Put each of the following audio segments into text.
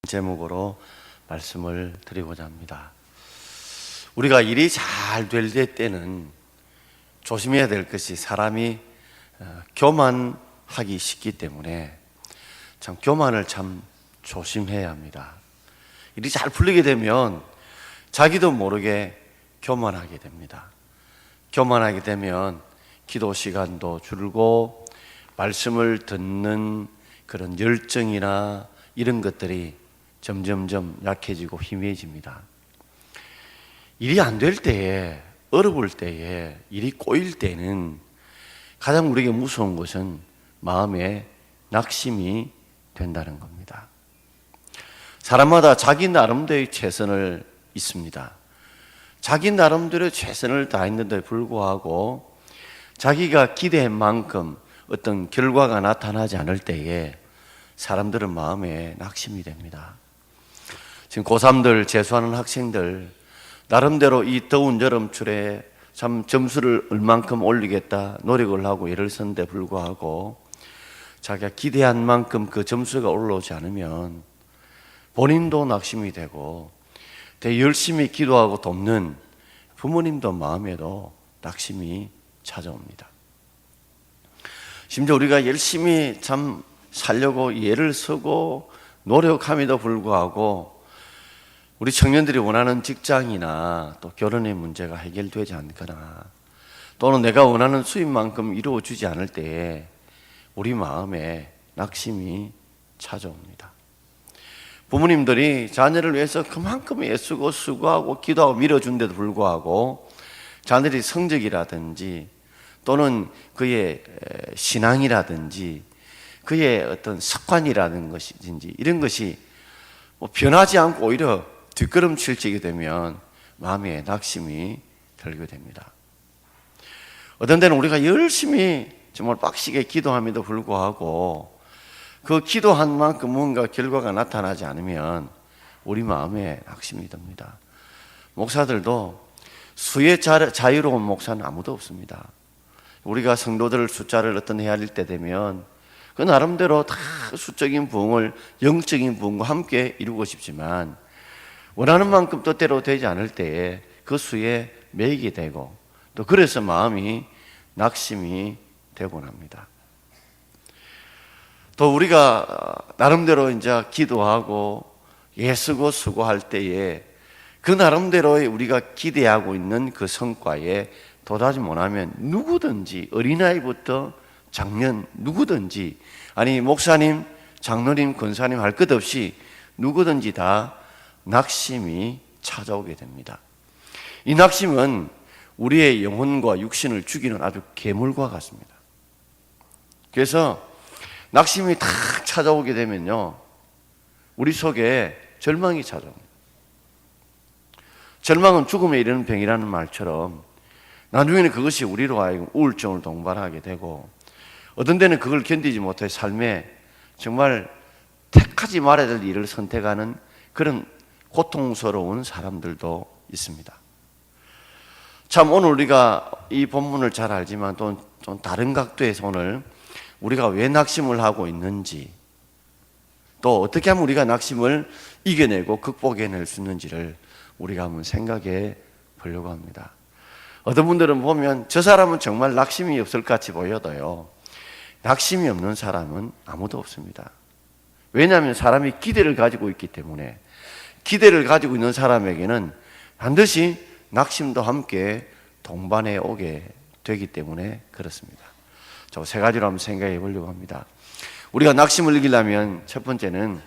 제목으로 말씀을 드리고자 합니다. 우리가 일이 잘 될 때는 조심해야 될 것이 사람이 교만하기 쉽기 때문에 참 교만을 참 조심해야 합니다. 일이 잘 풀리게 되면 자기도 모르게 교만하게 됩니다. 교만하게 되면 기도 시간도 줄고 말씀을 듣는 그런 열정이나 이런 것들이 점점점 약해지고 희미해집니다. 일이 안 될 때에, 어려울 때에, 일이 꼬일 때는 가장 우리에게 무서운 것은 마음에 낙심이 된다는 겁니다. 사람마다 자기 나름대로의 최선을 있습니다. 자기 나름대로 최선을 다했는데 불구하고 자기가 기대한 만큼 어떤 결과가 나타나지 않을 때에 사람들은 마음에 낙심이 됩니다. 지금 고3들, 재수하는 학생들 나름대로 이 더운 여름철에 참 점수를 얼만큼 올리겠다 노력을 하고 애를 썼는데 불구하고 자기가 기대한 만큼 그 점수가 올라오지 않으면 본인도 낙심이 되고 되게 열심히 기도하고 돕는 부모님도 마음에도 낙심이 찾아옵니다. 심지어 우리가 열심히 참 살려고 애를 쓰고 노력함에도 불구하고 우리 청년들이 원하는 직장이나 또 결혼의 문제가 해결되지 않거나 또는 내가 원하는 수입만큼 이루어지지 않을 때에 우리 마음에 낙심이 찾아옵니다. 부모님들이 자녀를 위해서 그만큼 애쓰고 수고하고 기도하고 밀어준데도 불구하고 자녀들이 성적이라든지 또는 그의 신앙이라든지 그의 어떤 습관이라는 것이든지 이런 것이 변하지 않고 오히려 뒷걸음질치게 되면 마음에 낙심이 들게 됩니다. 어떤 때는 우리가 열심히 정말 빡시게 기도함에도 불구하고 그 기도한 만큼 뭔가 결과가 나타나지 않으면 우리 마음에 낙심이 듭니다. 목사들도 수의 자유로운 목사는 아무도 없습니다. 우리가 성도들 숫자를 어떤 헤아릴 때 되면 그 나름대로 다 수적인 부흥을 영적인 부흥과 함께 이루고 싶지만 원하는 만큼 뜻대로 되지 않을 때에 그 수에 매이게 되고 또 그래서 마음이 낙심이 되곤 합니다. 또 우리가 나름대로 이제 기도하고 애쓰고 수고할 때에 그 나름대로의 우리가 기대하고 있는 그 성과에 도달하지 못하면 누구든지 어린아이부터 장년 누구든지 아니 목사님, 장로님, 권사님 할 것 없이 누구든지 다 낙심이 찾아오게 됩니다. 이 낙심은 우리의 영혼과 육신을 죽이는 아주 괴물과 같습니다. 그래서 낙심이 탁 찾아오게 되면요 우리 속에 절망이 찾아옵니다. 절망은 죽음에 이르는 병이라는 말처럼 나중에는 그것이 우리로 하여금 우울증을 동반하게 되고 어떤 데는 그걸 견디지 못해 삶에 정말 택하지 말아야 될 일을 선택하는 그런 고통스러운 사람들도 있습니다. 참 오늘 우리가 이 본문을 잘 알지만 또 좀 다른 각도에서 오늘 우리가 왜 낙심을 하고 있는지 또 어떻게 하면 우리가 낙심을 이겨내고 극복해낼 수 있는지를 우리가 한번 생각해 보려고 합니다. 어떤 분들은 보면 저 사람은 정말 낙심이 없을 것 같이 보여도요 낙심이 없는 사람은 아무도 없습니다. 왜냐하면 사람이 기대를 가지고 있기 때문에 기대를 가지고 있는 사람에게는 반드시 낙심도 함께 동반해 오게 되기 때문에 그렇습니다. 저 세 가지로 한번 생각해 보려고 합니다. 우리가 낙심을 이기려면 첫 번째는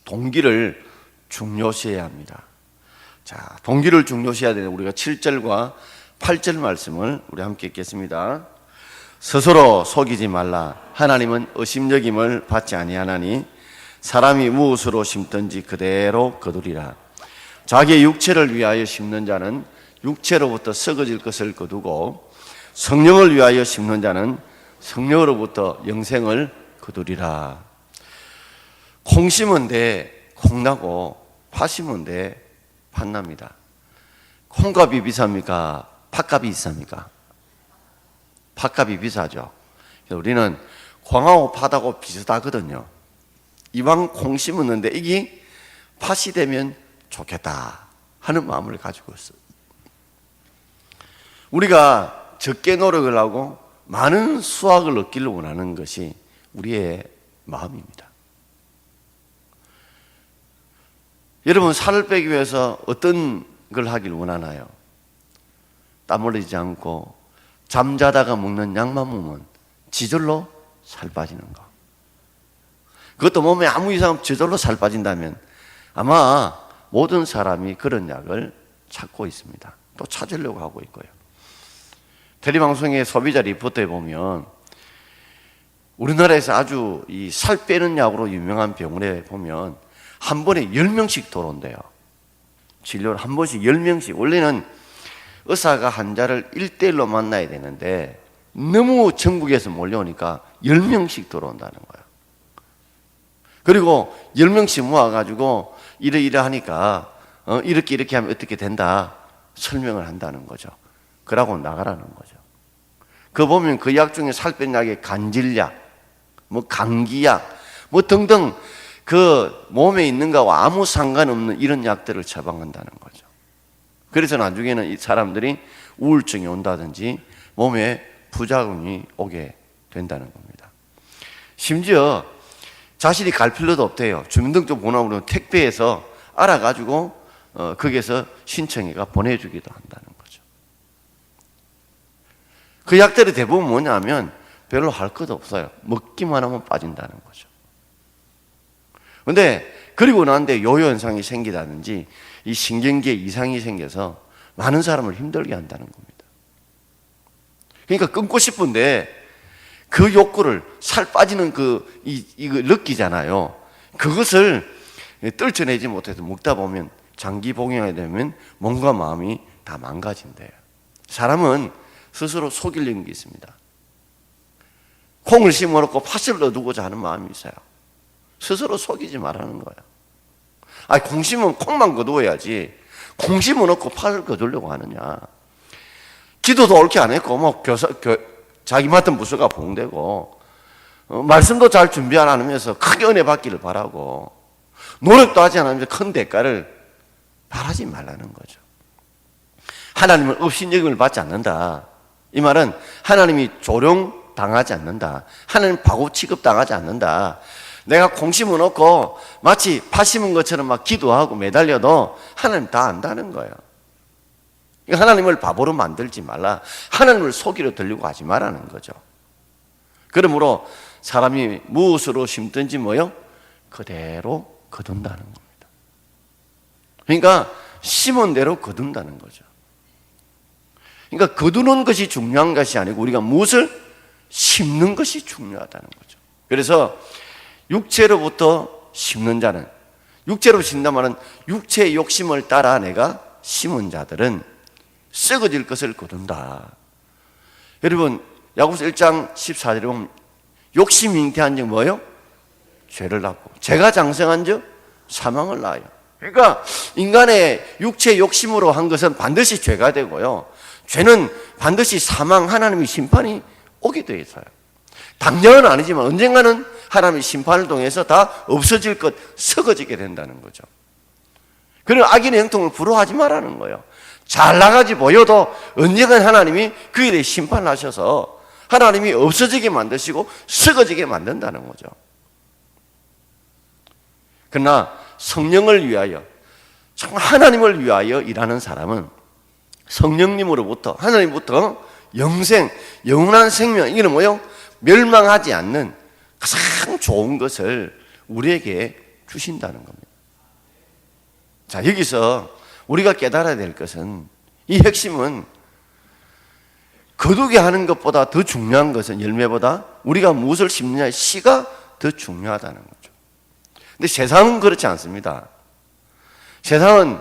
동기를 중요시해야 합니다. 자, 동기를 중요시해야 되는 우리가 7절과 8절 말씀을 우리 함께 읽겠습니다. 스스로 속이지 말라. 하나님은 의심여김을 받지 아니하나니 사람이 무엇으로 심든지 그대로 거두리라. 자기의 육체를 위하여 심는 자는 육체로부터 썩어질 것을 거두고 성령을 위하여 심는 자는 성령으로부터 영생을 거두리라. 콩 심은 데 콩나고 파 심은 데 팥납니다. 콩값이 비쌉니까? 팥값이 비쌉니까? 팥값이 비싸죠. 우리는 콩하고 팥하고 비슷하거든요. 이왕 콩 심었는데 이게 팥이 되면 좋겠다 하는 마음을 가지고 있어요. 우리가 적게 노력을 하고 많은 수확을 얻기를 원하는 것이 우리의 마음입니다. 여러분, 살을 빼기 위해서 어떤 걸 하길 원하나요? 땀 흘리지 않고 잠자다가 먹는 약만 먹으면 지절로 살 빠지는 거. 그것도 몸에 아무 이상 없이 저절로 살 빠진다면 아마 모든 사람이 그런 약을 찾고 있습니다. 또 찾으려고 하고 있고요. 텔레방송의 소비자 리포트에 보면 우리나라에서 아주 이 살 빼는 약으로 유명한 병원에 보면 한 번에 10명씩 들어온대요. 진료를 한 번씩 10명씩. 원래는 의사가 환자를 1대1로 만나야 되는데 너무 전국에서 몰려오니까 10명씩 들어온다는 거예요. 그리고 10명씩 모아가지고 이래 하니까 이렇게 하면 어떻게 된다 설명을 한다는 거죠. 그러고 나가라는 거죠. 그 보면 그 약 중에 살 빼는 약에 간질약, 뭐 감기약, 뭐 등등 그 몸에 있는 거와 아무 상관없는 이런 약들을 처방한다는 거죠. 그래서 나중에는 이 사람들이 우울증이 온다든지 몸에 부작용이 오게 된다는 겁니다. 심지어 자신이 갈 필요도 없대요. 주민등록 번호로 택배에서 알아가지고 거기에서 신청해가 보내주기도 한다는 거죠. 그 약들이 대부분 뭐냐면 별로 할 것도 없어요. 먹기만 하면 빠진다는 거죠. 그런데 그리고 나는데 요요 현상이 생기다든지 이 신경계에 이상이 생겨서 많은 사람을 힘들게 한다는 겁니다. 그러니까 끊고 싶은데 그 욕구를 살 빠지는 이거 느끼잖아요. 그것을 떨쳐내지 못해서 먹다 보면 장기 복용하게 되면 몸과 마음이 다 망가진대요. 사람은 스스로 속이려는 게 있습니다. 콩을 심어놓고 팥을 얻고자 하는 마음이 있어요. 스스로 속이지 말라는 거예요. 아니, 콩 심으면 콩만 거두어야지 콩 심어놓고 팥을 거두려고 하느냐. 기도도 옳게 안 했고 뭐 자기 맡은 부서가 봉되고 말씀도 잘 준비 안 하면서 크게 은혜 받기를 바라고 노력도 하지 않으면서 큰 대가를 바라지 말라는 거죠. 하나님은 업신여김을 받지 않는다. 이 말은 하나님이 조롱당하지 않는다. 하나님 바보 취급당하지 않는다. 내가 콩 심어놓고 마치 팥 심은 것처럼 막 기도하고 매달려도 하나님 다 안다는 거예요. 하나님을 바보로 만들지 말라. 하나님을 속이려 들려고 하지 말라는 거죠. 그러므로 사람이 무엇으로 심든지 뭐요? 그대로 거둔다는 겁니다. 그러니까 심은 대로 거둔다는 거죠. 그러니까 거두는 것이 중요한 것이 아니고 우리가 무엇을 심는 것이 중요하다는 거죠. 그래서 육체로부터 심는 자는, 육체로 심는 말은 육체의 욕심을 따라 내가 심은 자들은 썩어질 것을 거둔다. 여러분, 야고보서 1장 14절에 보면 욕심이 잉태한 적 뭐예요? 죄를 낳고, 죄가 장성한 적 사망을 낳아요. 그러니까 인간의 육체의 욕심으로 한 것은 반드시 죄가 되고요, 죄는 반드시 사망, 하나님의 심판이 오게 되어 있어요. 당장은 아니지만 언젠가는 하나님의 심판을 통해서 다 없어질 것, 썩어지게 된다는 거죠. 그리고 악인의 형통을 부러워하지 말라는 거예요. 잘 나가지 보여도 언젠간 하나님이 그에 대해 심판하셔서 하나님이 없어지게 만드시고 썩어지게 만든다는 거죠. 그러나 성령을 위하여, 정말 하나님을 위하여 일하는 사람은 성령님으로부터, 하나님부터 영생, 영원한 생명, 이거는 뭐요? 멸망하지 않는 가장 좋은 것을 우리에게 주신다는 겁니다. 자, 여기서 우리가 깨달아야 될 것은, 이 핵심은 거두게 하는 것보다 더 중요한 것은, 열매보다 우리가 무엇을 심느냐의 씨가 더 중요하다는 거죠. 근데 세상은 그렇지 않습니다. 세상은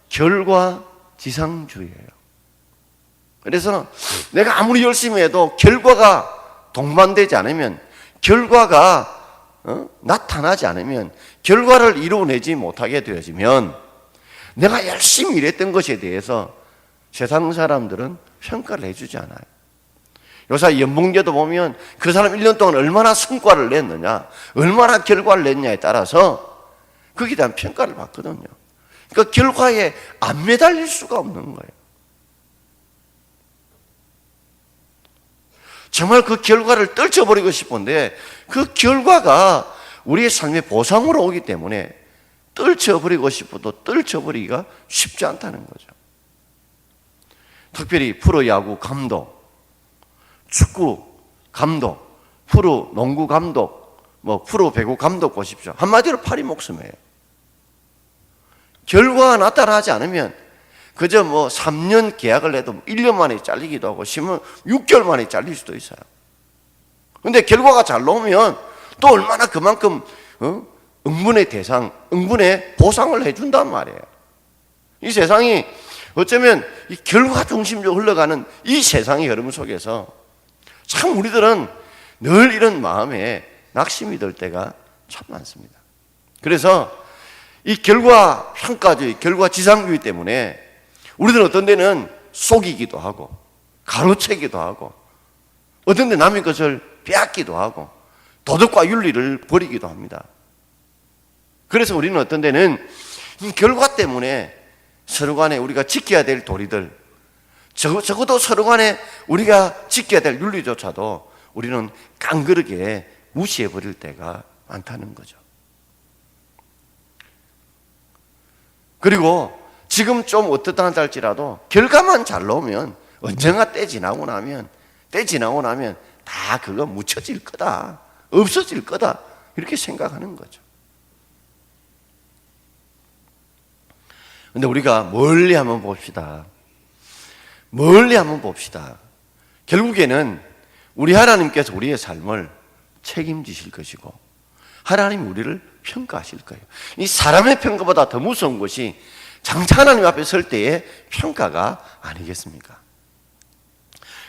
결과지상주의예요. 그래서 내가 아무리 열심히 해도 결과가 동반되지 않으면, 결과가 나타나지 않으면, 결과를 이루어내지 못하게 되어지면 내가 열심히 일했던 것에 대해서 세상 사람들은 평가를 해주지 않아요. 요새 연봉제도 보면 그 사람 1년 동안 얼마나 성과를 냈느냐, 얼마나 결과를 냈냐에 따라서 거기에 대한 평가를 받거든요. 그러니까 결과에 안 매달릴 수가 없는 거예요. 정말 그 결과를 떨쳐버리고 싶은데 그 결과가 우리의 삶의 보상으로 오기 때문에 떨쳐버리고 싶어도 떨쳐버리기가 쉽지 않다는 거죠. 특별히 프로야구 감독, 축구 감독, 프로 농구 감독, 프로 배구 감독 보십시오. 한마디로 팔이 목숨이에요. 결과가 나타나지 않으면 그저 3년 계약을 해도 1년 만에 잘리기도 하고 심으면 6개월 만에 잘릴 수도 있어요. 그런데 결과가 잘 나오면 또 얼마나 그만큼 응분의 대상, 응분의 보상을 해준단 말이에요. 이 세상이 어쩌면 이 결과 중심적으로 흘러가는 이 세상의 흐름 속에서 참 우리들은 늘 이런 마음에 낙심이 들 때가 참 많습니다. 그래서 이 결과 평가주의, 결과 지상주의 때문에 우리들은 어떤 데는 속이기도 하고 가로채기도 하고 어떤 데 남의 것을 빼앗기도 하고 도덕과 윤리를 버리기도 합니다. 그래서 우리는 어떤 데는 이 결과 때문에 서로 간에 우리가 지켜야 될 도리들, 적어도 서로 간에 우리가 지켜야 될 윤리조차도 우리는 깡그르게 무시해버릴 때가 많다는 거죠. 그리고 지금 좀 어떻다 할지라도 결과만 잘 나오면 언젠가 때 지나고 나면 다 그거 묻혀질 거다, 없어질 거다 이렇게 생각하는 거죠. 근데 우리가 멀리 한번 봅시다. 결국에는 우리 하나님께서 우리의 삶을 책임지실 것이고 하나님 우리를 평가하실 거예요. 이 사람의 평가보다 더 무서운 것이 장차 하나님 앞에 설 때의 평가가 아니겠습니까?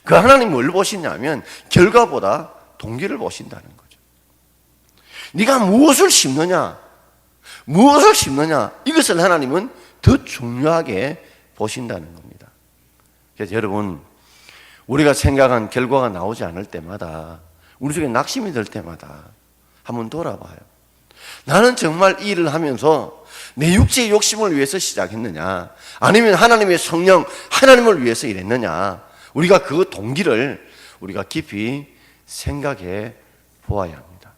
그 하나님 뭘 보시냐면 결과보다 동기를 보신다는 거죠. 네가 무엇을 심느냐 이것을 하나님은 더 중요하게 보신다는 겁니다. 그래서 여러분, 우리가 생각한 결과가 나오지 않을 때마다, 우리 속에 낙심이 들 때마다 한번 돌아봐요. 나는 정말 이 일을 하면서 내 육체의 욕심을 위해서 시작했느냐, 아니면 하나님의 성령, 하나님을 위해서 일했느냐, 우리가 그 동기를 우리가 깊이 생각해 보아야 합니다.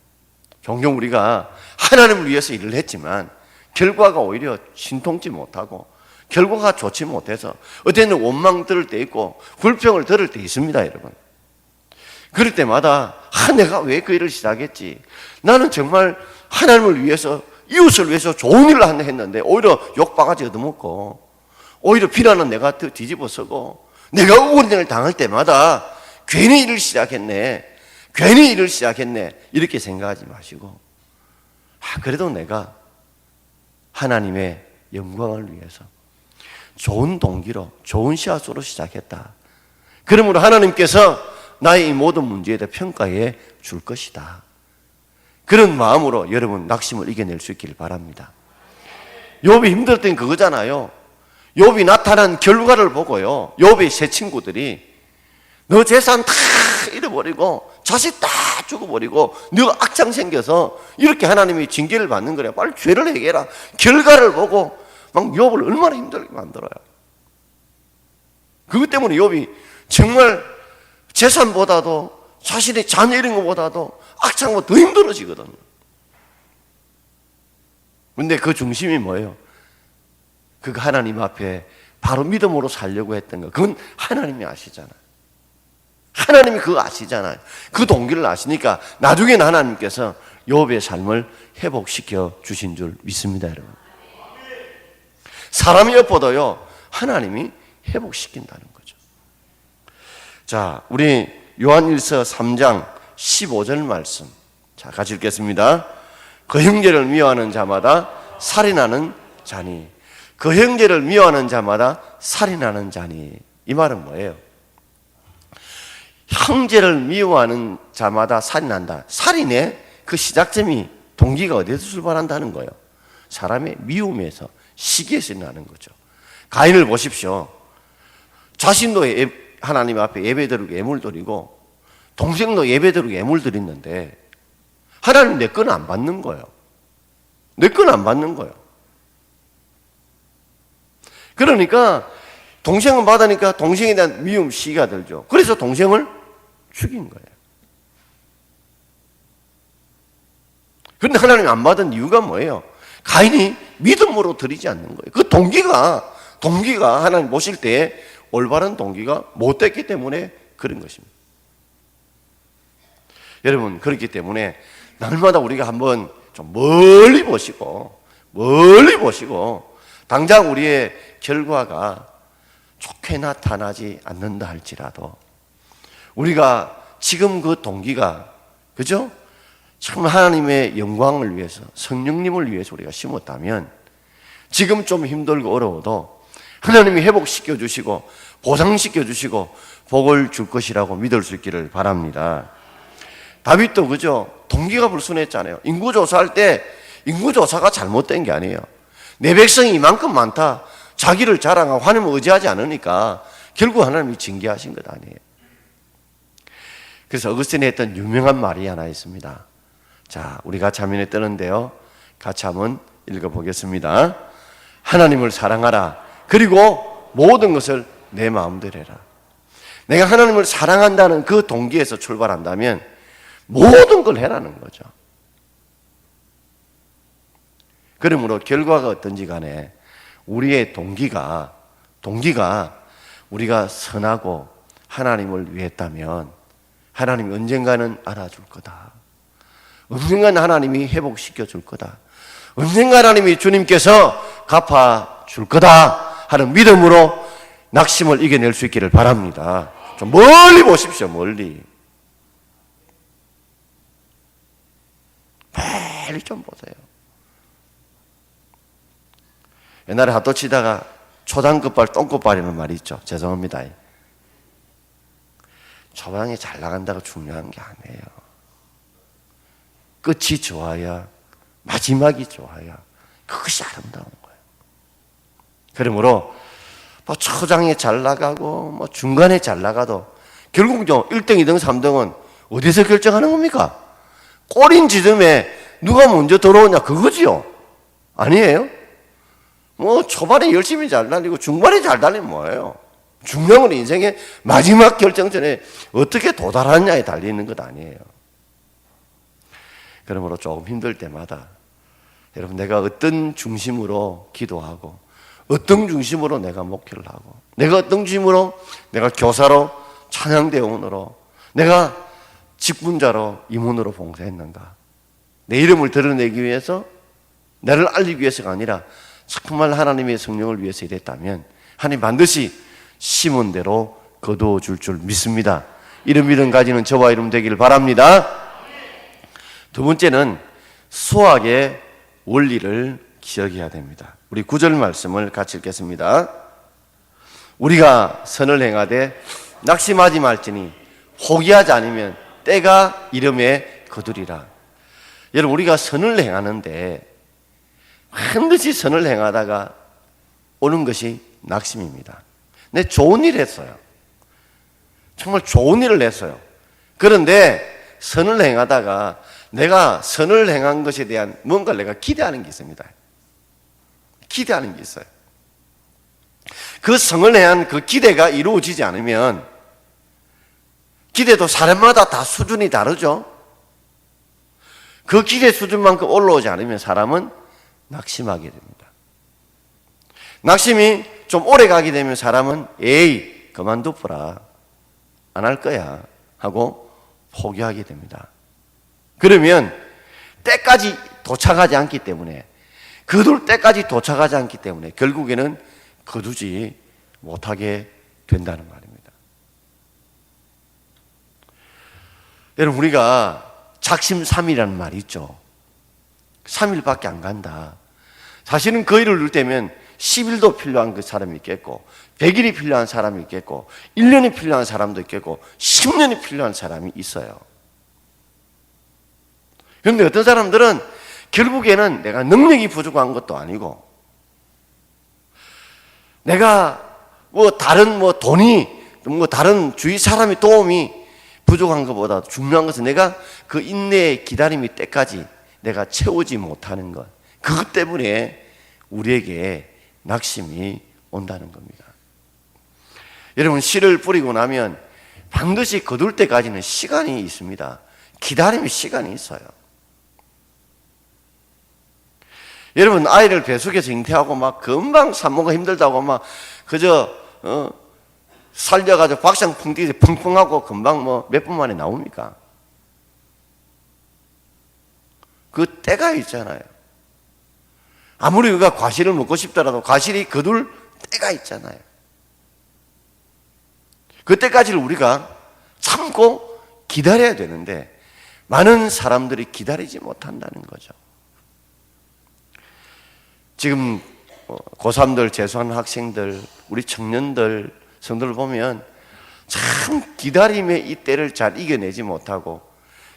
종종 우리가 하나님을 위해서 일을 했지만 결과가 오히려 신통치 못하고 결과가 좋지 못해서 어때는 원망 들을 때 있고 불평을 들을 때 있습니다, 여러분. 그럴 때마다 내가 왜 그 일을 시작했지? 나는 정말 하나님을 위해서, 이웃을 위해서 좋은 일을 했는데 오히려 욕바가지 얻어먹고 오히려 비난은 내가 뒤집어쓰고 내가 억울한 일을 당할 때마다 괜히 일을 시작했네 이렇게 생각하지 마시고, 그래도 내가 하나님의 영광을 위해서 좋은 동기로, 좋은 씨앗으로 시작했다. 그러므로 하나님께서 나의 이 모든 문제에 대해 평가해 줄 것이다. 그런 마음으로 여러분 낙심을 이겨낼 수 있길 바랍니다. 욥이 힘들 땐 그거잖아요. 욥이 나타난 결과를 보고요, 욥의 세 친구들이 너 재산 다 잃어버리고 자식 다 죽어버리고 너 악창 생겨서 이렇게 하나님이 징계를 받는 거야, 빨리 죄를 해결해라. 결과를 보고 막 욥을 얼마나 힘들게 만들어요. 그것 때문에 욥이 정말 재산보다도 자신의 자녀 이런 것보다도 악창보다 더 힘들어지거든요. 근데 그 중심이 뭐예요? 그거 하나님 앞에 바로 믿음으로 살려고 했던 거, 그건 하나님이 아시잖아요. 하나님이 그거 아시잖아요. 그 동기를 아시니까 나중에는 하나님께서 욥의 삶을 회복시켜 주신 줄 믿습니다, 여러분. 사람이 엎어도요, 하나님이 회복시킨다는 거죠. 자, 우리 요한일서 3장 15절 말씀, 자, 같이 읽겠습니다. 그 형제를 미워하는 자마다 살인하는 자니, 그 형제를 미워하는 자마다 살인하는 자니. 이 말은 뭐예요? 형제를 미워하는 자마다 살인한다. 살인의 그 시작점이, 동기가 어디서 출발한다는 거예요? 사람의 미움에서, 시기에서 나는 거죠. 가인을 보십시오. 자신도 하나님 앞에 예배드리고 예물 드리고 동생도 예배드리고 예물 드리는데 하나님 내 거는 안 받는 거예요. 내 건 안 받는 거예요. 그러니까 동생은 받으니까 동생에 대한 미움, 시기가 들죠. 그래서 동생을 죽인 거예요. 그런데 하나님이 안 받은 이유가 뭐예요? 가인이 믿음으로 드리지 않는 거예요. 그 동기가 하나님 보실 때 올바른 동기가 못 됐기 때문에 그런 것입니다. 여러분, 그렇기 때문에 날마다 우리가 한번 좀 멀리 보시고 당장 우리의 결과가 좋게 나타나지 않는다 할지라도 우리가 지금 그 동기가, 그죠? 참 하나님의 영광을 위해서, 성령님을 위해서 우리가 심었다면 지금 좀 힘들고 어려워도 하나님이 회복시켜 주시고 보상시켜 주시고 복을 줄 것이라고 믿을 수 있기를 바랍니다. 다윗도 그죠? 동기가 불순했잖아요. 인구조사할 때 인구조사가 잘못된 게 아니에요. 내 백성이 이만큼 많다, 자기를 자랑하고 하나님을 의지하지 않으니까 결국 하나님이 징계하신 것 아니에요. 그래서 어거스틴이 했던 유명한 말이 하나 있습니다. 자, 우리 같이 화면에 뜨는데요, 같이 한번 읽어보겠습니다. 하나님을 사랑하라. 그리고 모든 것을 내 마음대로 해라. 내가 하나님을 사랑한다는 그 동기에서 출발한다면 모든 걸 해라는 거죠. 그러므로 결과가 어떤지 간에 우리의 동기가 우리가 선하고 하나님을 위했다면 하나님이 언젠가는 알아줄 거다. 언젠가는 하나님이 회복시켜 줄 거다. 언젠가 하나님이 주님께서 갚아줄 거다 하는 믿음으로 낙심을 이겨낼 수 있기를 바랍니다. 좀 멀리 보십시오. 멀리 좀 보세요. 옛날에 핫도 치다가 초장급발 똥급발이라는 말이 있죠. 죄송합니다. 초장이 잘 나간다고 중요한 게 아니에요. 끝이 좋아야, 마지막이 좋아야 그것이 아름다운 거예요. 그러므로 뭐 초장이 잘 나가고 뭐 중간에 잘 나가도 결국요 1등, 2등, 3등은 어디서 결정하는 겁니까? 꼬린 지점에 누가 먼저 들어오냐 그거지요. 아니에요? 뭐 초반에 열심히 잘 달리고 중반에 잘 달리면 뭐예요? 중요한 건 인생의 마지막 결정전에 어떻게 도달하느냐에 달리는 것 아니에요. 그러므로 조금 힘들 때마다 여러분, 내가 어떤 중심으로 기도하고 어떤 중심으로 내가 목회를 하고 내가 어떤 중심으로 내가 교사로 찬양대원으로 내가 직분자로 임원으로 봉사했는가, 내 이름을 드러내기 위해서, 나를 알리기 위해서가 아니라 정말 하나님의 성령을 위해서 일했다면 하나님 반드시 심은 대로 거두어줄 줄 믿습니다. 이런 믿음 가지는 저와 여러분 되기를 바랍니다. 두 번째는 수학의 원리를 기억해야 됩니다. 우리 9절 말씀을 같이 읽겠습니다. 우리가 선을 행하되 낙심하지 말지니 포기하지 않으면 때가 이름에 거두리라. 여러분, 우리가 선을 행하는데 반드시 선을 행하다가 오는 것이 낙심입니다. 내 좋은 일을 했어요. 정말 좋은 일을 했어요. 그런데 선을 행하다가 내가 선을 행한 것에 대한 뭔가를 내가 기대하는 게 있습니다. 기대하는 게 있어요. 그 선을 행한 그 기대가 이루어지지 않으면, 기대도 사람마다 다 수준이 다르죠. 그 기대 수준만큼 올라오지 않으면 사람은 낙심하게 됩니다. 낙심이 좀 오래 가게 되면 사람은 에이 그만둬보라, 안 할 거야 하고 포기하게 됩니다. 그러면 때까지 도착하지 않기 때문에, 거둘 때까지 도착하지 않기 때문에 결국에는 거두지 못하게 된다는 말입니다. 여러분, 우리가 작심삼일이라는 말이 있죠. 3일밖에 안 간다. 사실은 그 일을 이룰 때면 10일도 필요한 그 사람이 있겠고, 100일이 필요한 사람이 있겠고, 1년이 필요한 사람도 있겠고, 10년이 필요한 사람이 있어요. 그런데 어떤 사람들은 결국에는 내가 능력이 부족한 것도 아니고, 내가 다른 돈이, 다른 주위 사람의 도움이 부족한 것보다 중요한 것은 내가 그 인내의 기다림의 때까지 내가 채우지 못하는 것, 그것 때문에 우리에게 낙심이 온다는 겁니다. 여러분, 씨를 뿌리고 나면 반드시 거둘 때까지는 시간이 있습니다. 기다림의 시간이 있어요. 여러분, 아이를 배속해서 잉태하고 막 금방 산모가 힘들다고 막 그저 살려가지고 박상 풍 뛰지 펑펑하고 금방 뭐 몇 분 만에 나옵니까? 그 때가 있잖아요. 아무리 우리가 과실을 먹고 싶더라도 과실이 거둘 때가 있잖아요. 그때까지를 우리가 참고 기다려야 되는데 많은 사람들이 기다리지 못한다는 거죠. 지금 고3들, 재수하는 학생들, 우리 청년들, 성도를 보면 참 기다림의 이 때를 잘 이겨내지 못하고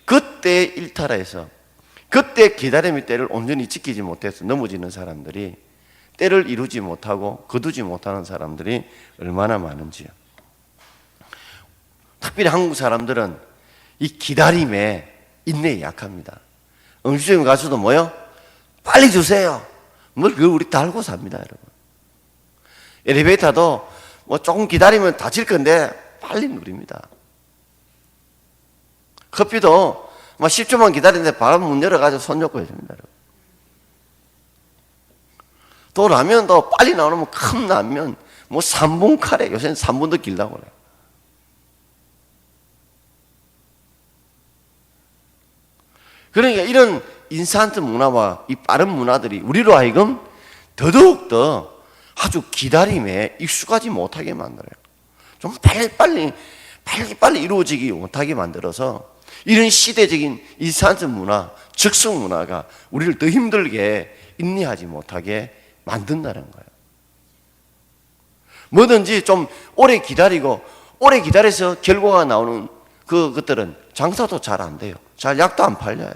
그때 일탈해서 그때 기다림의 때를 온전히 지키지 못해서 넘어지는 사람들이 때를 이루지 못하고 거두지 못하는 사람들이 얼마나 많은지요. 특별히 한국 사람들은 이 기다림에 인내에 약합니다. 음식점에 가서도 뭐요? 빨리 주세요. 뭘 그걸 우리 다 알고 삽니다, 여러분. 엘리베이터도 뭐 조금 기다리면 다칠 건데 빨리 누립니다. 커피도 막 10초만 기다리는데 바로 문 열어가지고 손 놓고 해줍니다, 여러분. 또 라면도 빨리 나오면 큰 라면 뭐 3분 카레, 요새는 3분도 길다고 그래요. 그러니까 이런 인스턴트 문화와 이 빠른 문화들이 우리로 하여금 더더욱더 아주 기다림에 익숙하지 못하게 만들어요. 좀 빨리 이루어지기 못하게 만들어서 이런 시대적인 인스턴트 문화, 즉석 문화가 우리를 더 힘들게 인내하지 못하게 만든다는 거예요. 뭐든지 좀 오래 기다리고 오래 기다려서 결과가 나오는 그것들은 장사도 잘 안 돼요. 잘 약도 안 팔려요.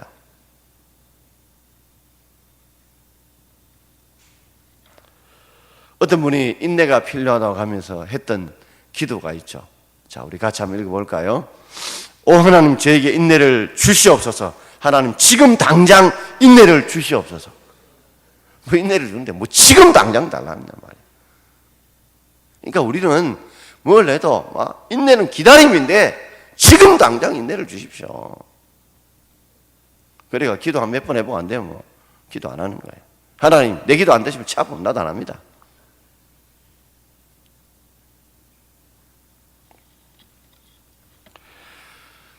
어떤 분이 인내가 필요하다고 하면서 했던 기도가 있죠. 자, 우리 같이 한번 읽어볼까요? 오 하나님, 저에게 인내를 주시옵소서. 하나님, 지금 당장 인내를 주시옵소서. 뭐 인내를 주는데 뭐 지금 당장 달라는 말이에요. 그러니까 우리는 뭘 해도 인내는 기다림인데 지금 당장 인내를 주십시오. 그래가 기도 한 몇 번 해보고 안 되면 뭐 기도 안 하는 거예요. 하나님, 내 기도 안 되시면 차고 나도 안 합니다.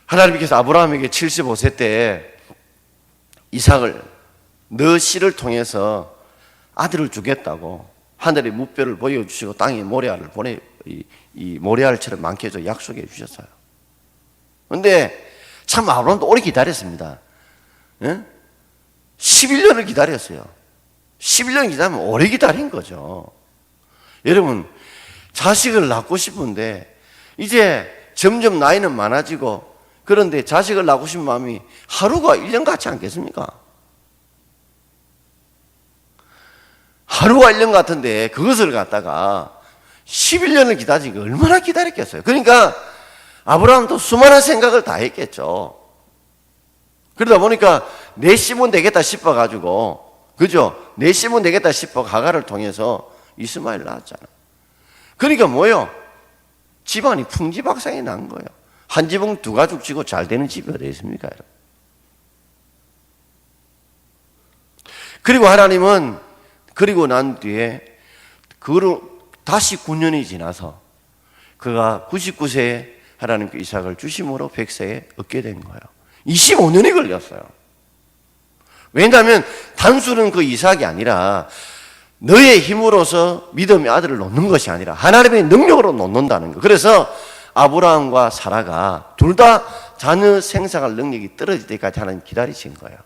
하나님께서 아브라함에게 75세 때 이삭을 너 씨를 통해서 아들을 주겠다고 하늘의 무뼈를 보여주시고 땅에 모래알을 이 모래알처럼 많게 해서 약속해 주셨어요. 그런데 참 아브라함도 오래 기다렸습니다. 11년을 기다렸어요. 11년 기다리면 오래 기다린 거죠. 여러분, 자식을 낳고 싶은데 이제 점점 나이는 많아지고 그런데 자식을 낳고 싶은 마음이 하루가 1년 같지 않겠습니까? 하루가 1년 같은데 그것을 갖다가 11년을 기다리니까 얼마나 기다렸겠어요. 그러니까 아브라함도 수많은 생각을 다 했겠죠. 그러다 보니까 내 씨면 되겠다 싶어가지고, 그죠? 내 씨면 되겠다 싶어 가가를 통해서 이스마엘 낳았잖아. 그러니까 뭐요? 집안이 풍지박산이 난 거예요. 한 지붕 두 가죽 지고 잘 되는 집이 어디 있습니까, 여러분? 그리고 하나님은 그리고 난 뒤에 다시 9년이 지나서 그가 99세에 하나님께 이삭을 주심으로 100세에 얻게 된 거예요. 25년이 걸렸어요. 왜냐하면 단순한 그 이삭이 아니라 너의 힘으로서 믿음의 아들을 놓는 것이 아니라 하나님의 능력으로 놓는다는 거. 그래서 아브라함과 사라가 둘 다 자녀 생산할 능력이 떨어질 때까지 하나님 기다리신 거예요.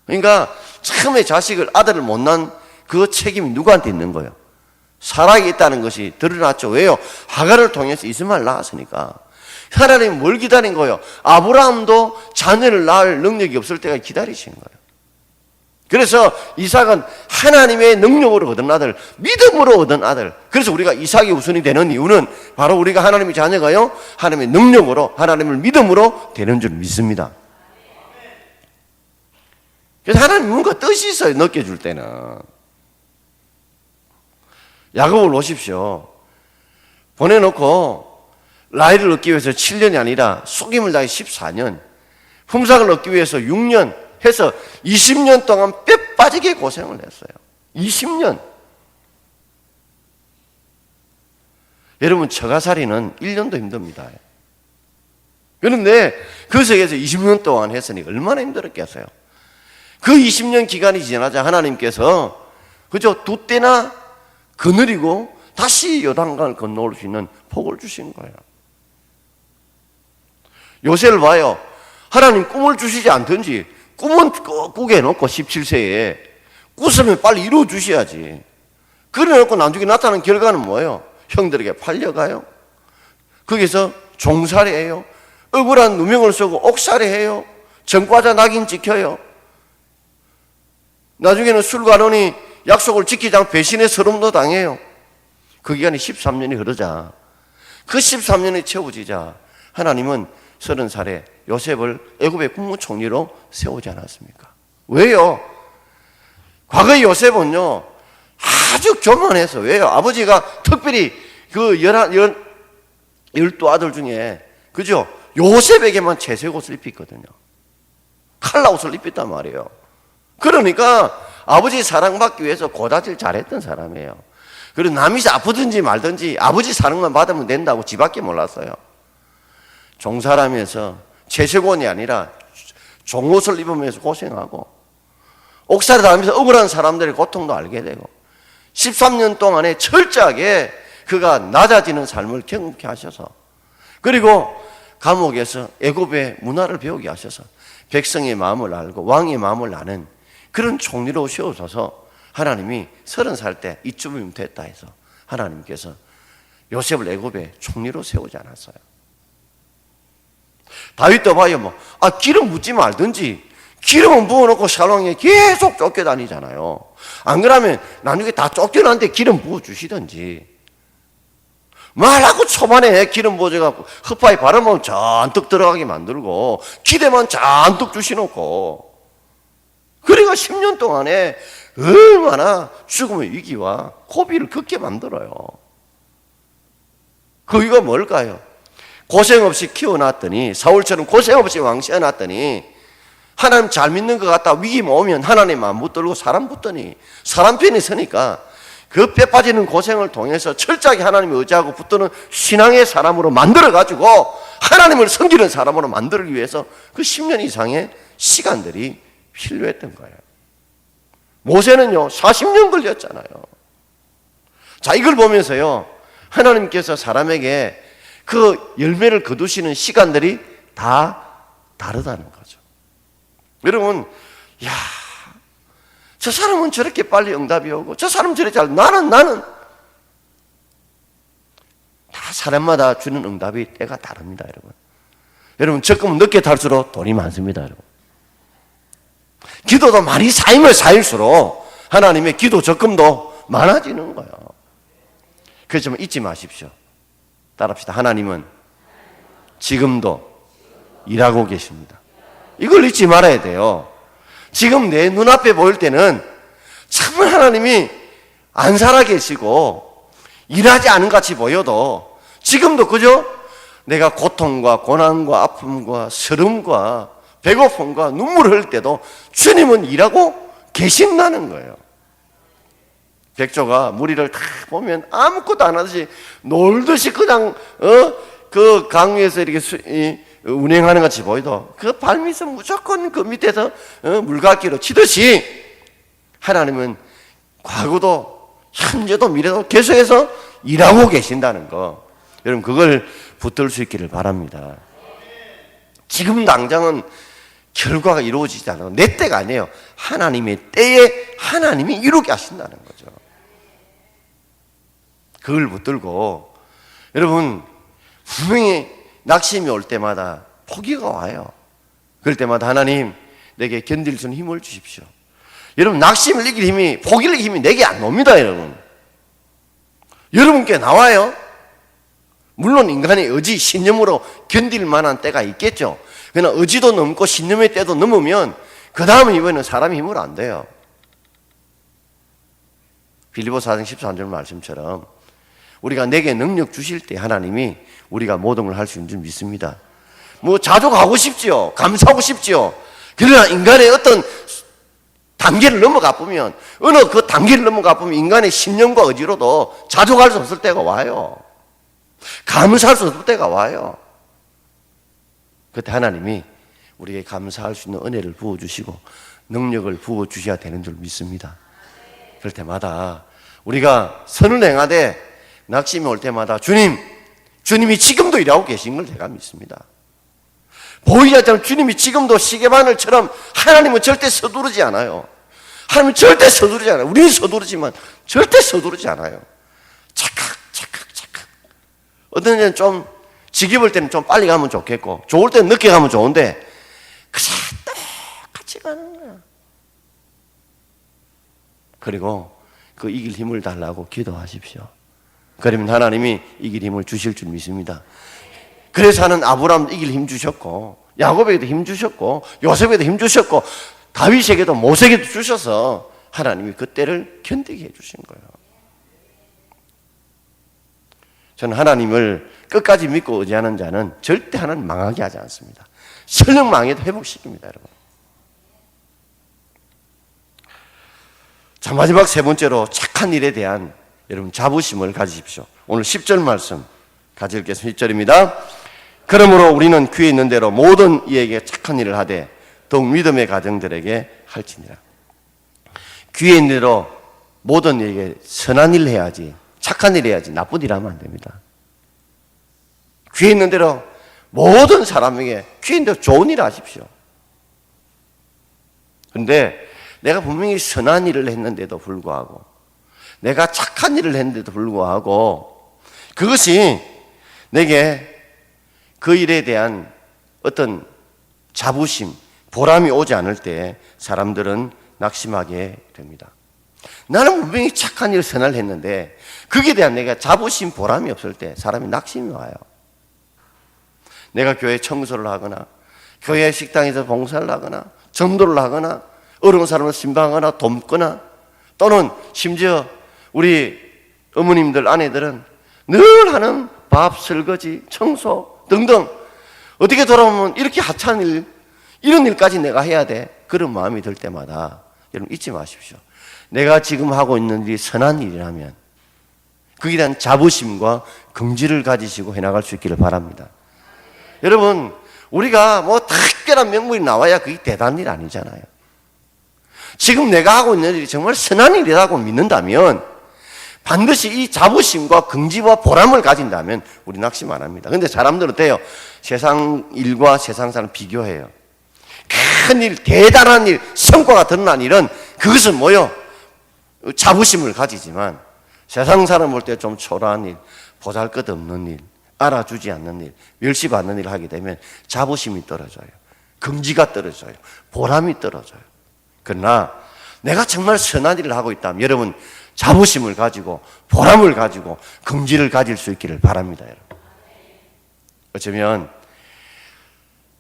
그러니까 처음에 아들을 못 낳은 그 책임이 누구한테 있는 거예요? 사라에게 있다는 것이 드러났죠. 왜요? 하갈을 통해서 이스마엘 낳았으니까. 하나님이 뭘 기다린 거예요? 아브라함도 자녀를 낳을 능력이 없을 때까지 기다리신 거예요. 그래서 이삭은 하나님의 능력으로 얻은 아들, 믿음으로 얻은 아들. 그래서 우리가 이삭이 우선이 되는 이유는 바로 우리가 하나님의 자녀가요, 하나님의 능력으로, 하나님을 믿음으로 되는 줄 믿습니다. 그래서 하나님 뭔가 뜻이 있어요. 느껴줄 때는. 야곱을 보십시오. 보내놓고 라헬을 얻기 위해서 7년이 아니라 속임을 당해 14년, 품삯을 얻기 위해서 6년 해서 20년 동안 뼈 빠지게 고생을 했어요. 20년. 여러분, 처가살이는 1년도 힘듭니다. 그런데 그 세계에서 20년 동안 했으니 얼마나 힘들었겠어요. 그 20년 기간이 지나자 하나님께서 그저 두 때나 거느리고 다시 요단강을 건너올 수 있는 복을 주신 거예요. 요새를 봐요. 하나님 꿈을 주시지 않든지 꿈은 꾸게 해놓고 17세에 꾸으면 빨리 이루어 주셔야지. 그래놓고 나중에 나타난 결과는 뭐예요? 형들에게 팔려가요. 거기서 종살이해요. 억울한 누명을 쓰고 옥살이해요. 전과자 낙인 찍혀요. 나중에는 술관원이 약속을 지키지 않고 배신의 서름도 당해요. 그 기간이 13년이 흐르자, 그 13년이 채워지자 하나님은 30살에 요셉을 애굽의 국무총리로 세우지 않았습니까? 왜요? 과거의 요셉은요 아주 교만해서. 왜요? 아버지가 특별히 그 12아들 중에 그죠? 요셉에게만 채색 옷을 입혔거든요. 칼라 옷을 입혔단 말이에요. 그러니까 아버지 사랑받기 위해서 고다질 잘했던 사람이에요. 그리고 남이 아프든지 말든지 아버지 사랑만 받으면 된다고 지밖에 몰랐어요. 종사람에서 채색원이 아니라 종옷을 입으면서 고생하고 옥살이 당하면서 억울한 사람들의 고통도 알게 되고 13년 동안에 철저하게 그가 낮아지는 삶을 경험케 하셔서, 그리고 감옥에서 애굽의 문화를 배우게 하셔서 백성의 마음을 알고 왕의 마음을 아는 그런 총리로 세우셔서 하나님이 30살 때 이쯤이면 됐다 해서 하나님께서 요셉을 애굽의 총리로 세우지 않았어요. 다윗도 봐요. 기름 붓지 말든지 기름은 부어놓고 샬롱에 계속 쫓겨다니잖아요. 안 그러면 나중에 다 쫓겨났는데 기름 부어주시든지, 말하고 초반에 기름 부어져갖고 흑파에 바르면 잔뜩 들어가게 만들고 기대만 잔뜩 주시놓고, 그러니까 10년 동안에 얼마나 죽음의 위기와 고비를 겪게 만들어요. 그 이유가 뭘까요? 고생 없이 키워놨더니, 사울처럼 고생 없이 왕시해놨더니 하나님 잘 믿는 것 같다 위기 오면 하나님 안 붙들고 사람 붙더니 사람 편에 서니까 그 뼈 빠지는 고생을 통해서 철저하게 하나님을 의지하고 붙드는 신앙의 사람으로 만들어가지고 하나님을 섬기는 사람으로 만들기 위해서 그 10년 이상의 시간들이 필요했던 거예요. 모세는요 40년 걸렸잖아요. 자, 이걸 보면서요 하나님께서 사람에게 그 열매를 거두시는 시간들이 다 다르다는 거죠. 여러분, 저 사람은 저렇게 빨리 응답이 오고 저 사람은 저렇게 잘, 나는 다 사람마다 주는 응답이 때가 다릅니다. 여러분 적금 늦게 탈수록 돈이 많습니다. 여러분, 기도도 많이 쌓일수록 하나님의 기도 적금도 많아지는 거예요. 그래서 좀 잊지 마십시오. 따라합시다. 하나님은 지금도 일하고 계십니다. 이걸 잊지 말아야 돼요. 지금 내 눈앞에 보일 때는 정말 하나님이 안 살아계시고 일하지 않은 같이 보여도 지금도 그죠? 내가 고통과 고난과 아픔과 서름과 배고픔과 눈물을 흘릴 때도 주님은 일하고 계신다는 거예요. 백조가 무리를 다 보면 아무것도 안 하듯이 놀듯이 그냥 그 강 위에서 이렇게 운행하는 것 같이 보여도 그 발밑은 무조건 그 밑에서 물갈기로 치듯이 하나님은 과거도 현재도 미래도 계속해서 일하고 계신다는 거, 여러분 그걸 붙들 수 있기를 바랍니다. 지금 당장은 결과가 이루어지지 않아요. 내 때가 아니에요. 하나님의 때에 하나님이 이루게 하신다는 거죠. 그걸 붙들고 여러분 분명히 낙심이 올 때마다 포기가 와요. 그럴 때마다 하나님 내게 견딜 수 있는 힘을 주십시오. 여러분 낙심을 이길 힘이, 포기를 이길 힘이 내게 안 옵니다. 여러분께 나와요. 물론 인간의 의지, 신념으로 견딜 만한 때가 있겠죠. 그러나 의지도 넘고 신념의 때도 넘으면 그 다음에 이번에는 사람의 힘으로 안 돼요. 빌립보서 4장 13절 말씀처럼 우리가 내게 능력 주실 때 하나님이 우리가 모든 걸 할 수 있는 줄 믿습니다. 뭐 자족하고 싶지요. 감사하고 싶지요. 그러나 인간의 어떤 단계를 넘어가 보면, 어느 그 단계를 넘어가 보면 인간의 신념과 의지로도 자족할 수 없을 때가 와요. 감사할 수 없을 때가 와요. 그때 하나님이 우리에게 감사할 수 있는 은혜를 부어주시고 능력을 부어주셔야 되는 줄 믿습니다. 그럴 때마다 우리가 선을 행하되 낙심이 올 때마다 주님이 지금도 일하고 계신 걸 제가 믿습니다. 보이지 않지만 주님이 지금도 시계바늘처럼 하나님은 절대 서두르지 않아요. 하나님은 절대 서두르지 않아요. 우리는 서두르지만 절대 서두르지 않아요. 착각. 어떤 때는 좀 지겨울 때는 좀 빨리 가면 좋겠고 좋을 때는 늦게 가면 좋은데 그냥 똑같이 가는 거야. 그리고 그 이길 힘을 달라고 기도하십시오. 그러면 하나님이 이길 힘을 주실 줄 믿습니다. 그래서 하는 아브라함 이길 힘 주셨고 야곱에게도 힘 주셨고 요셉에게도 힘 주셨고 다윗에게도 모세에게도 주셔서 하나님이 그때를 견디게 해주신 거예요. 저는 하나님을 끝까지 믿고 의지하는 자는 절대 하나님 망하게 하지 않습니다. 설령 망해도 회복시킵니다, 여러분. 자, 마지막 세 번째로 착한 일에 대한 여러분 자부심을 가지십시오. 오늘 10절 말씀 같이 읽겠습니다. 10절입니다. 그러므로 우리는 귀에 있는 대로 모든 이에게 착한 일을 하되 더욱 믿음의 가정들에게 할지니라. 귀에 있는 대로 모든 이에게 선한 일을 해야지, 착한 일을 해야지 나쁜 일 하면 안 됩니다. 귀에 있는 대로 모든 사람에게 귀에 있는 대로 좋은 일을 하십시오. 그런데 내가 분명히 선한 일을 했는데도 불구하고 내가 착한 일을 했는데도 불구하고 그것이 내게 그 일에 대한 어떤 자부심, 보람이 오지 않을 때 사람들은 낙심하게 됩니다. 나는 분명히 착한 일을 선을 했는데 거기에 대한 내가 자부심, 보람이 없을 때 사람이 낙심이 와요. 내가 교회 청소를 하거나 교회 식당에서 봉사를 하거나 전도를 하거나 어려운 사람을 신방하거나 돕거나 또는 심지어 우리 어머님들, 아내들은 늘 하는 밥, 설거지, 청소 등등 어떻게 돌아보면 이렇게 하찮은 일, 이런 일까지 내가 해야 돼. 그런 마음이 들 때마다 여러분 잊지 마십시오. 내가 지금 하고 있는 일이 선한 일이라면 거기에 대한 자부심과 긍지를 가지시고 해나갈 수 있기를 바랍니다. 여러분 우리가 뭐 특별한 명물이 나와야 그게 대단한 일 아니잖아요. 지금 내가 하고 있는 일이 정말 선한 일이라고 믿는다면 반드시 이 자부심과 긍지와 보람을 가진다면 우리 낙심 안 합니다. 그런데 사람들은 어때요? 세상 일과 세상 사람 비교해요. 큰 일, 대단한 일, 성과가 드러난 일은 그것은 뭐요? 자부심을 가지지만 세상 사람 볼 때 좀 초라한 일, 보잘것없는 일, 알아주지 않는 일, 멸시받는 일을 하게 되면 자부심이 떨어져요. 긍지가 떨어져요. 보람이 떨어져요. 그러나 내가 정말 선한 일을 하고 있다면 여러분 자부심을 가지고 보람을 가지고 긍지를 가질 수 있기를 바랍니다. 여러분. 어쩌면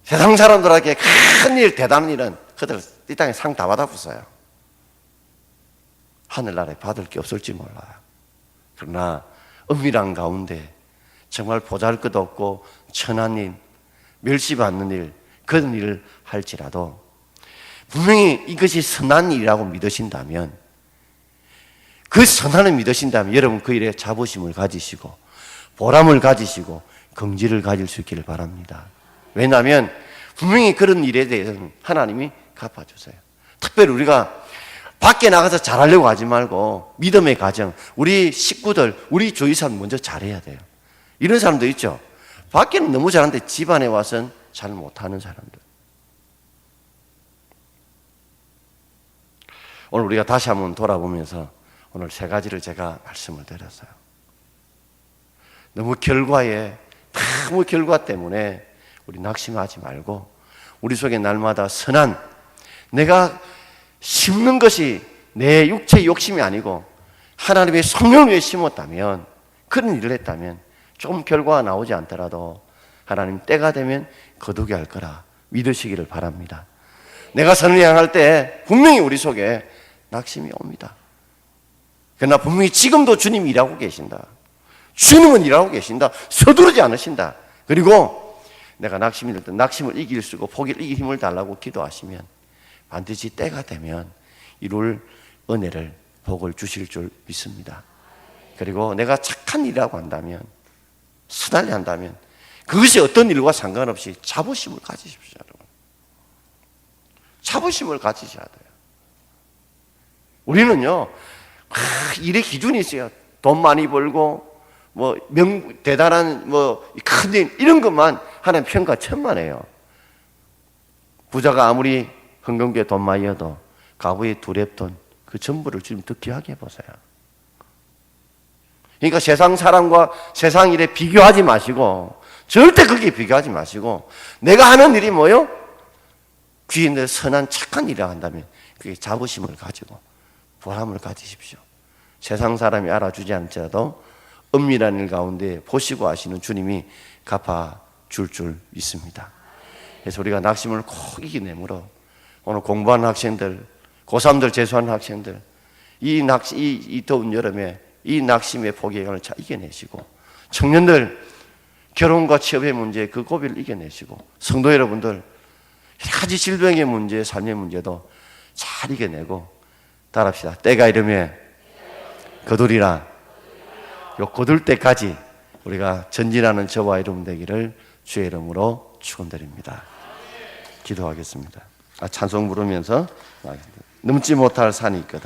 세상 사람들에게 큰 일, 대단한 일은 그들 이 땅에 상 다 받아보세요. 하늘나라에 받을 게 없을지 몰라요. 그러나 은밀한 가운데 정말 보잘것없고 천한 일, 멸시받는 일, 그런 일을 할지라도 분명히 이것이 선한 일이라고 믿으신다면 그 선한을 믿으신다면 여러분 그 일에 자부심을 가지시고 보람을 가지시고 긍지를 가질 수 있기를 바랍니다. 왜냐하면 분명히 그런 일에 대해서는 하나님이 갚아주세요. 특별히 우리가 밖에 나가서 잘하려고 하지 말고 믿음의 가정, 우리 식구들, 우리 주위 사람 먼저 잘해야 돼요. 이런 사람도 있죠. 밖에는 너무 잘하는데 집안에 와서는 잘 못하는 사람들. 오늘 우리가 다시 한번 돌아보면서 오늘 세 가지를 제가 말씀을 드렸어요. 너무 결과 때문에 우리 낙심하지 말고 우리 속에 날마다 선한 내가 심는 것이 내 육체의 욕심이 아니고 하나님의 성령을 위해 심었다면 그런 일을 했다면 좀 결과가 나오지 않더라도 하나님 때가 되면 거두게 할 거라 믿으시기를 바랍니다. 내가 선을 향할 때 분명히 우리 속에 낙심이 옵니다. 그러나 분명히 지금도 주님이 일하고 계신다. 주님은 일하고 계신다. 서두르지 않으신다. 그리고 내가 낙심이 들 때 낙심을 이길 수 있고 포기를 이길 힘을 달라고 기도하시면 반드시 때가 되면 이룰 은혜를 복을 주실 줄 믿습니다. 그리고 내가 착한 일이라고 한다면, 스달리 한다면 그것이 어떤 일과 상관없이 자부심을 가지십시오. 여러분, 자부심을 가지셔야 돼요. 우리는요 일의 기준이 있어요. 돈 많이 벌고 대단한 큰 일, 이런 것만 하나님 평가 천만해요. 부자가 아무리 흥금교에 돈 많이 얻어 가부의 두랩돈 그 전부를 주님 더 귀하게 보세요. 그러니까 세상 사람과 세상 일에 비교하지 마시고, 절대 거기에 비교하지 마시고, 내가 하는 일이 뭐요? 귀인들 선한 착한 일을 한다면 그게 자부심을 가지고 보람을 가지십시오. 세상 사람이 알아주지 않더라도 은밀한 일 가운데 보시고 아시는 주님이 갚아줄 줄 믿습니다. 그래서 우리가 낙심을 꼭 이겨내므로 오늘 공부하는 학생들, 고3들 재수하는 학생들, 이 더운 여름에 이 낙심의 포기감을 잘 이겨내시고, 청년들 결혼과 취업의 문제 그 고비를 이겨내시고, 성도 여러분들 여러 가지 질병의 문제, 삶의 문제도 잘 이겨내고 따라합시다. 때가 이르면 거두리라. 요 거둘 때까지 우리가 전진하는 저와 여러분 되기를 주의 이름으로 축원드립니다. 기도하겠습니다. 찬송 부르면서 넘지 못할 산이 있거든.